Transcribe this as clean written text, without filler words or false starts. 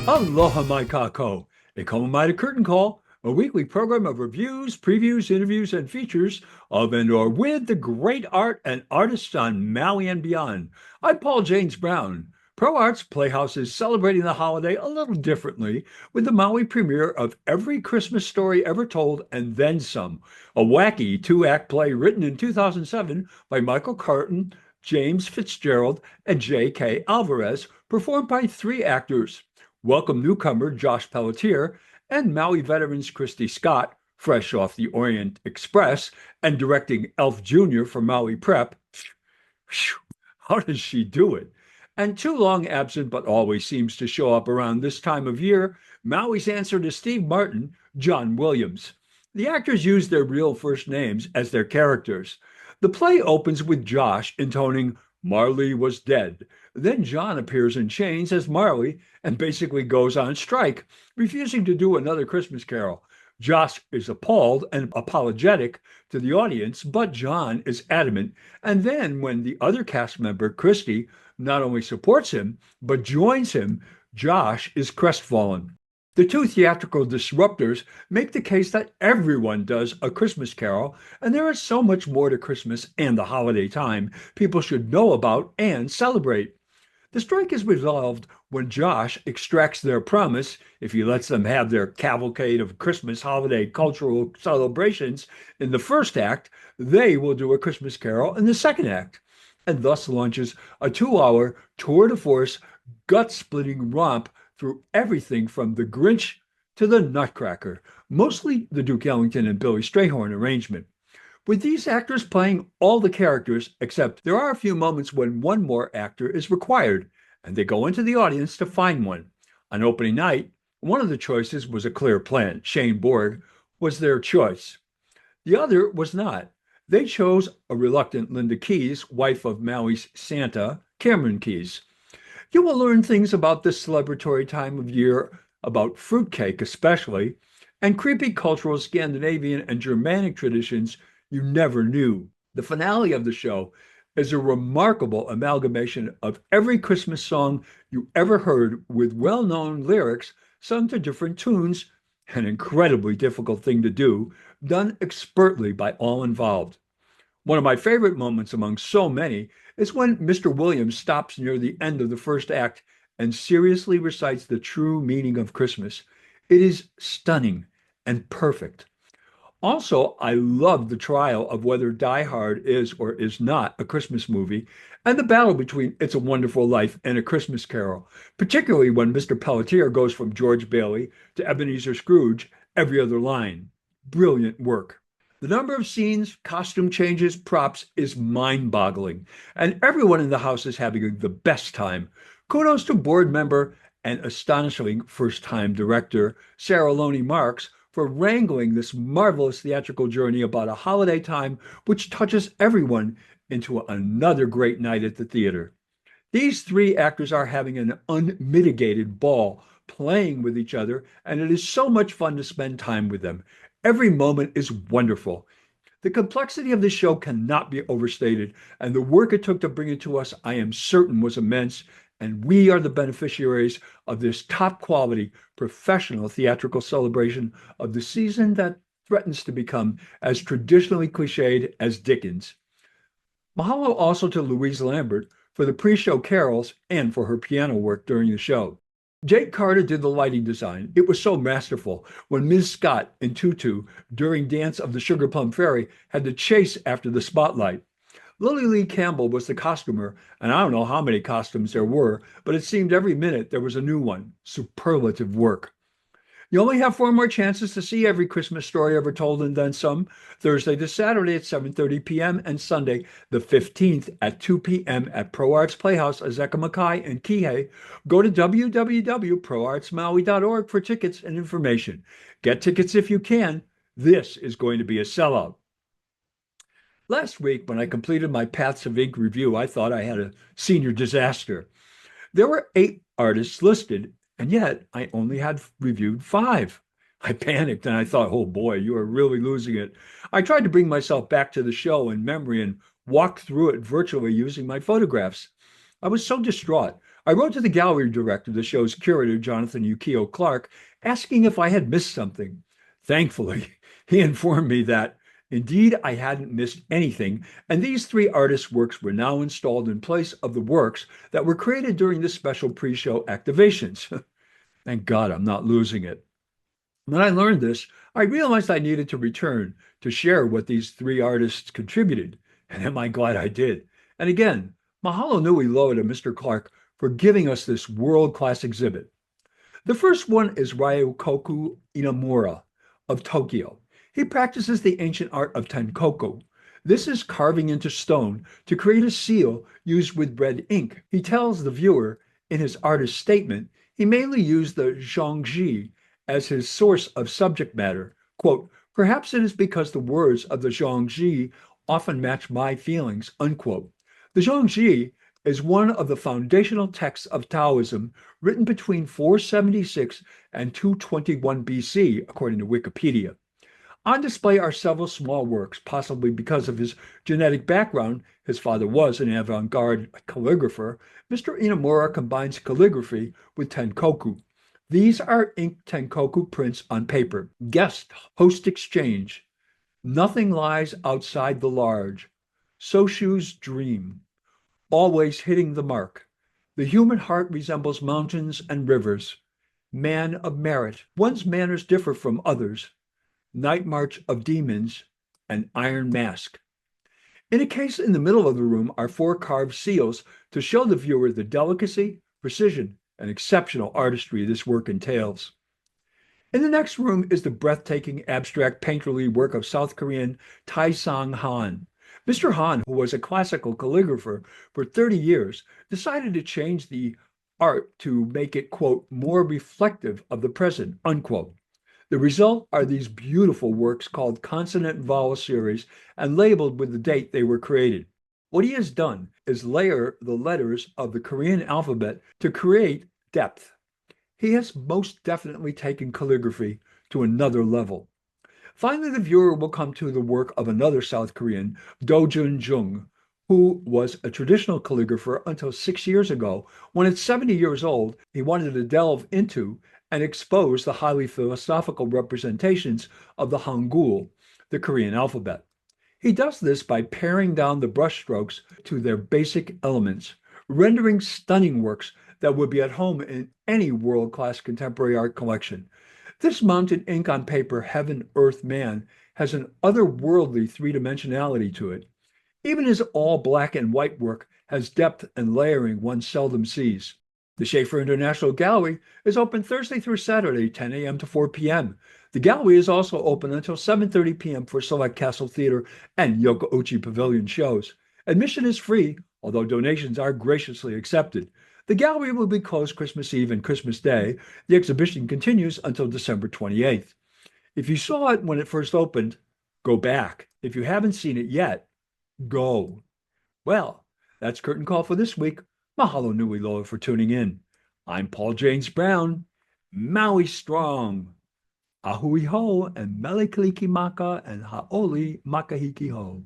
Aloha, my kako. A Komamita Curtain Call, a weekly program of reviews, previews, interviews, and features of and or with the great art and artists on Maui and beyond. I'm Paul James Brown. ProArts Playhouse is celebrating the holiday a little differently with the Maui premiere of Every Christmas Story Ever Told and Then Some, a wacky two-act play written in 2007 by Michael Carleton, James FitzGerald, and J.K. Alvarez, performed by three actors. Welcome newcomer Josh Pelletier and Maui veterans Kristi Scott, fresh off the Orient Express and directing Elf Jr. for Maui Prep. How does she do it? And too long absent, but always seems to show up around this time of year, Maui's answer to Steve Martin, John Williams. The actors use their real first names as their characters. The play opens with Josh intoning Marley was dead. Then John appears in chains as Marley and basically goes on strike, refusing to do another Christmas Carol. Josh is appalled and apologetic to the audience, but John is adamant. And then when the other cast member, Kristi, not only supports him, but joins him, Josh is crestfallen. The two theatrical disruptors make the case that everyone does a Christmas Carol, and there is so much more to Christmas and the holiday time people should know about and celebrate. The strike is resolved when Josh extracts their promise, if he lets them have their cavalcade of Christmas holiday cultural celebrations in the first act, they will do a Christmas Carol in the second act, and thus launches a 2-hour tour de force, gut-splitting romp through everything from The Grinch to The Nutcracker, mostly the Duke Ellington and Billy Strayhorn arrangement. With these actors playing all the characters, except there are a few moments when one more actor is required, and they go into the audience to find one. On opening night, one of the choices was a clear plan. Shane Borg was their choice. The other was not. They chose a reluctant Linda Keys, wife of Maui's Santa, Cameron Keys. You will learn things about this celebratory time of year, about fruitcake especially, and creepy cultural Scandinavian and Germanic traditions you never knew. The finale of the show is a remarkable amalgamation of every Christmas song you ever heard with well-known lyrics sung to different tunes, an incredibly difficult thing to do, done expertly by all involved. One of my favorite moments among so many is when Mr. Williams stops near the end of the first act and seriously recites the true meaning of Christmas. It is stunning and perfect. Also, I love the trial of whether Die Hard is or is not a Christmas movie, and the battle between It's a Wonderful Life and A Christmas Carol, particularly when Mr. Pelletier goes from George Bailey to Ebenezer Scrooge every other line. Brilliant work. The number of scenes, costume changes, props is mind-boggling, and everyone in the house is having the best time. Kudos to board member and astonishing first-time director Sarah Loney Marks for wrangling this marvelous theatrical journey about a holiday time which touches everyone into another great night at the theater. These three actors are having an unmitigated ball playing with each other, and it is so much fun to spend time with them. Every moment is wonderful. The complexity of the show cannot be overstated, and the work it took to bring it to us, I am certain, was immense, and we are the beneficiaries of this top quality professional theatrical celebration of the season that threatens to become as traditionally cliched as Dickens. Mahalo also to Louise Lambert for the pre-show carols and for her piano work during the show. Jake Carter did the lighting design. It was so masterful when Ms. Scott in tutu during Dance of the Sugar Plum Fairy had to chase after the spotlight. Lily Lee Campbell was the costumer, and I don't know how many costumes there were, but it seemed every minute there was a new one. Superlative work. You only have 4 more chances to see Every Christmas Story Ever Told and Then Some, Thursday to Saturday at 7:30 p.m. and Sunday the 15th at 2 p.m. at ProArts Playhouse, Azeka Makai in Kihei. Go to www.proartsmaui.org for tickets and information. Get tickets if you can. This is going to be a sellout. Last week, when I completed my Paths of Ink review, I thought I had a senior disaster. There were 8 artists listed, and yet I only had reviewed 5. I panicked and I thought, oh boy, you are really losing it. I tried to bring myself back to the show in memory and walk through it virtually using my photographs. I was so distraught. I wrote to the gallery director, the show's curator, Jonathan Yukio Clark, asking if I had missed something. Thankfully, he informed me that indeed I hadn't missed anything, and these three artists' works were now installed in place of the works that were created during the special pre-show activations. Thank God I'm not losing it. When I learned this, I realized I needed to return to share what these three artists contributed, and am I glad I did. And again, mahalo nui loa to Mr. Clark for giving us this world-class exhibit. The first one is Ryokoku Inamura of Tokyo. He practices the ancient art of tenkoku. This is carving into stone to create a seal used with red ink. He tells the viewer in his artist statement he mainly used the zhongji as his source of subject matter. Quote, perhaps it is because the words of the zhongji often match my feelings, unquote. The zhongji is one of the foundational texts of Taoism written between 476 and 221 BC, according to Wikipedia. On display are several small works, possibly because of his genetic background. His father was an avant-garde calligrapher. Mr. Inamura combines calligraphy with tenkoku. These are inked tenkoku prints on paper. Guest host exchange. Nothing lies outside the large. Soshu's dream. Always hitting the mark. The human heart resembles mountains and rivers. Man of merit. One's manners differ from others. Night march of demons. An iron mask. In a case in the middle of the room are four carved seals to show the viewer the delicacy, precision, and exceptional artistry this work entails. In the next room is the breathtaking abstract painterly work of South Korean Taesang Han. Mr. Han, who was a classical calligrapher for 30 years, decided to change the art to make it, quote, more reflective of the present, unquote. The result are these beautiful works called consonant and vowel series and labeled with the date they were created. What he has done is layer the letters of the Korean alphabet to create depth. He has most definitely taken calligraphy to another level. Finally, the viewer will come to the work of another South Korean, Do Jun-jung, who was a traditional calligrapher until 6 years ago, when at 70 years old, he wanted to delve into and expose the highly philosophical representations of the Hangul, the Korean alphabet. He does this by paring down the brushstrokes to their basic elements, rendering stunning works that would be at home in any world-class contemporary art collection. This mounted ink on paper Heaven, Earth, Man has an otherworldly three-dimensionality to it. Even his all-black and white work has depth and layering one seldom sees. The Schaefer International Gallery is open Thursday through Saturday, 10 a.m. to 4 p.m. The gallery is also open until 7:30 p.m. for select Castle Theater and Yokkouchi Pavilion shows. Admission is free, although donations are graciously accepted. The gallery will be closed Christmas Eve and Christmas Day. The exhibition continues until December 28th. If you saw it when it first opened, go back. If you haven't seen it yet, go. Well, that's Curtain Call for this week. Mahalo nui loa for tuning in. I'm Paul James Brown. Maui strong. Ahui ho and mele kaliki maka and haoli makahiki ho.